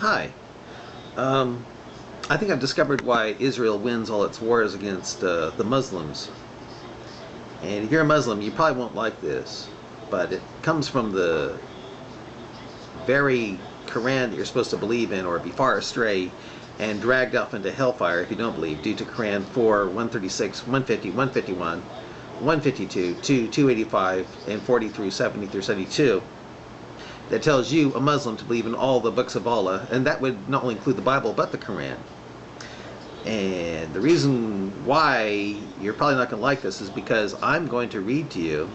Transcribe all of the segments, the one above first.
Hi. I think I've discovered why Israel wins all its wars against the Muslims. And if you're a Muslim, you probably won't like this, but it comes from the very Quran that you're supposed to believe in or be far astray and dragged off into hellfire if you don't believe, due to Quran 4, 136, 150, 151, 152, 285, and 40 through 70 through 72. That tells you, a Muslim, to believe in all the books of Allah, and that would not only include the Bible but the Quran. And the reason why you're probably not going to like this is because I'm going to read to you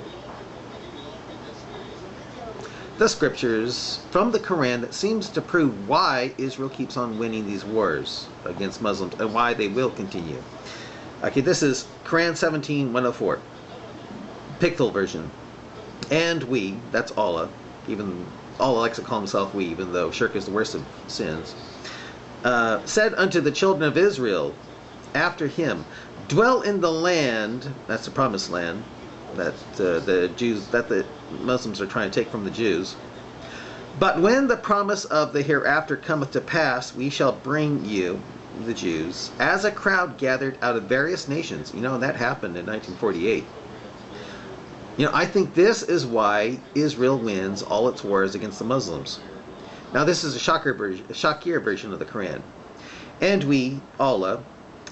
the scriptures from the Quran that seems to prove why Israel keeps on winning these wars against Muslims and why they will continue. Okay, this is Quran 17:104, Pickthall version. And we, that's Allah, even Allah likes to call himself we, even though shirk is the worst of sins, said unto the children of Israel after him, dwell in the land, that's the promised land, that the Muslims are trying to take from the Jews. But when the promise of the hereafter cometh to pass, we shall bring you, the Jews, as a crowd gathered out of various nations. You know, and that happened in 1948. You know, I think this is why Israel wins all its wars against the Muslims. Now, this is a Shakir version of the Quran. And we, Allah,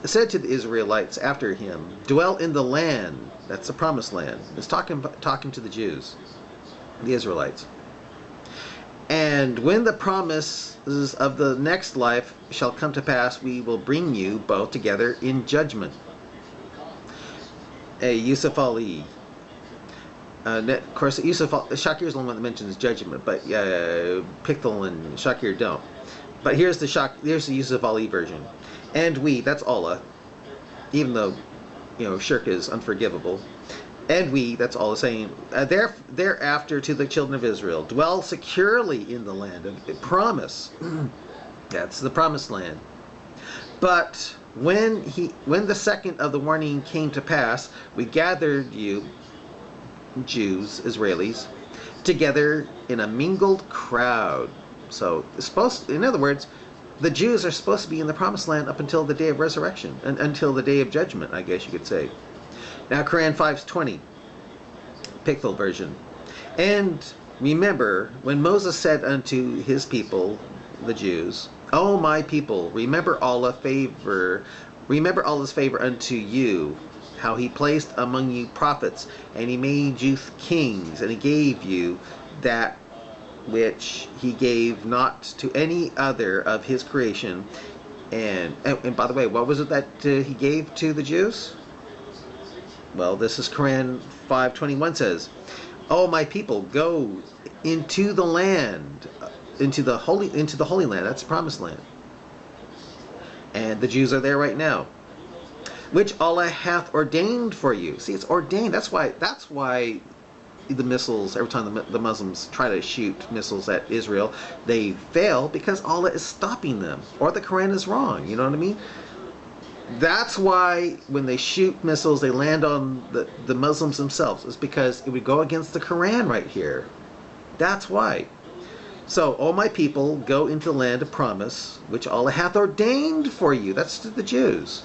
said to the Israelites after him, dwell in the land, that's the promised land. It's talking to the Jews, the Israelites. And when the promises of the next life shall come to pass, we will bring you both together in judgment. Yusuf Ali. Of course, Shakir is the one that mentions judgment, but Pickthall and Shakir don't. But here's the Yusuf Ali version. And we, that's Allah, even though, you know, shirk is unforgivable. And we, that's Allah saying, thereafter to the children of Israel, dwell securely in the land of promise. That's the promised land. But when the second of the warning came to pass, we gathered you, Jews, Israelis, together in a mingled crowd. So, in other words, the Jews are supposed to be in the promised land up until the day of resurrection, and until the day of judgment, I guess you could say. Now, Quran 5:20, Pickthall version. And remember when Moses said unto his people, the Jews, O my people, remember Allah's favor unto you, how he placed among you prophets, and he made you kings, and he gave you that which he gave not to any other of his creation. And by the way, what was it that he gave to the Jews? Well, this is Quran 5:21 says, "O my people, go into the land, into the holy land." That's the promised land, and the Jews are there right now. Which Allah hath ordained for you. See, it's ordained. That's why the missiles, every time the Muslims try to shoot missiles at Israel, they fail because Allah is stopping them, or the Quran is wrong. You know what I mean? That's why when they shoot missiles, they land on the Muslims themselves. It's because it would go against the Quran right here. That's why. So, O my people, go into the land of promise, which Allah hath ordained for you. That's to the Jews.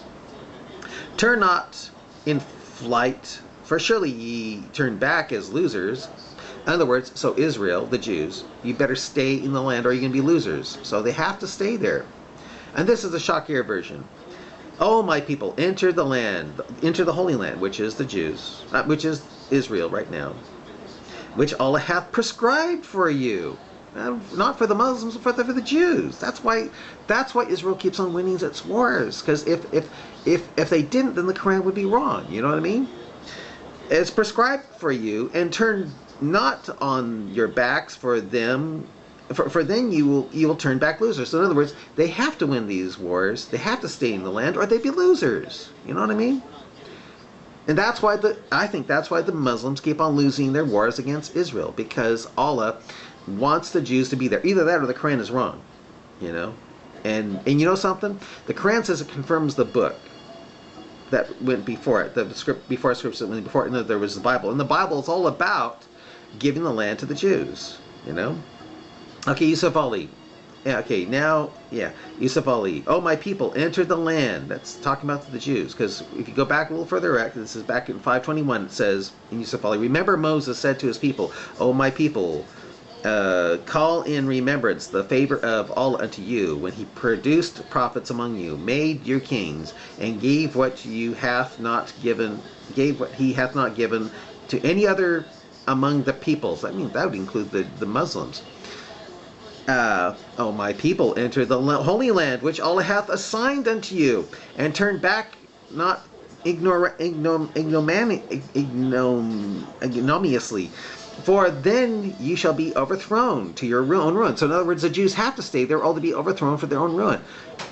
Turn not in flight, for surely ye turn back as losers. In other words, so Israel, the Jews, you better stay in the land or you're going to be losers. So they have to stay there. And this is the Shakir version. O my people, enter the land, enter the Holy Land, which is the Jews, which is Israel right now, which Allah hath prescribed for you. Not for the Muslims, but for the Jews. That's why Israel keeps on winning its wars. Because if they didn't, then the Quran would be wrong. You know what I mean? It's prescribed for you, and turn not on your backs for them, for then you will turn back losers. So in other words, they have to win these wars. They have to stay in the land, or they'd be losers. You know what I mean? And that's why I think that's why the Muslims keep on losing their wars against Israel, because Allah wants the Jews to be there. Either that or the Quran is wrong, you know. And you know something? The Quran says it confirms the book that went before it, the script before scripts that went before it. And there was the Bible, and the Bible is all about giving the land to the Jews, you know. Okay, Yusuf Ali. Yeah, okay, now, yeah, Yusuf Ali. Oh, my people, enter the land. That's talking about the Jews. Because if you go back a little further, this is back in 521, it says in Yusuf Ali, remember Moses said to his people, oh, my people, call in remembrance the favor of all unto you, when he produced prophets among you, made your kings, and gave what you hath not given, gave what he hath not given to any other among the peoples. I mean, that would include the Muslims. O my people, enter the holy land which Allah hath assigned unto you, and turn back not ignominiously, for then you shall be overthrown to your own ruin. So in other words, the Jews have to stay there, all to be overthrown for their own ruin.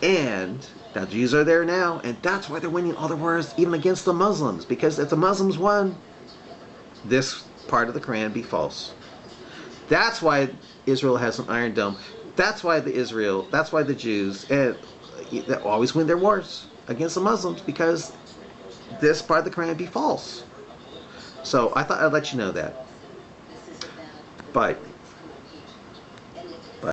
And the Jews are there now, and that's why they're winning all the wars, even against the Muslims, because if the Muslims won, this part of the Quran be false. That's why Israel has an Iron Dome. That's why the Jews they always win their wars against the Muslims, because this part of the Quran be false. So I thought I'd let you know that. But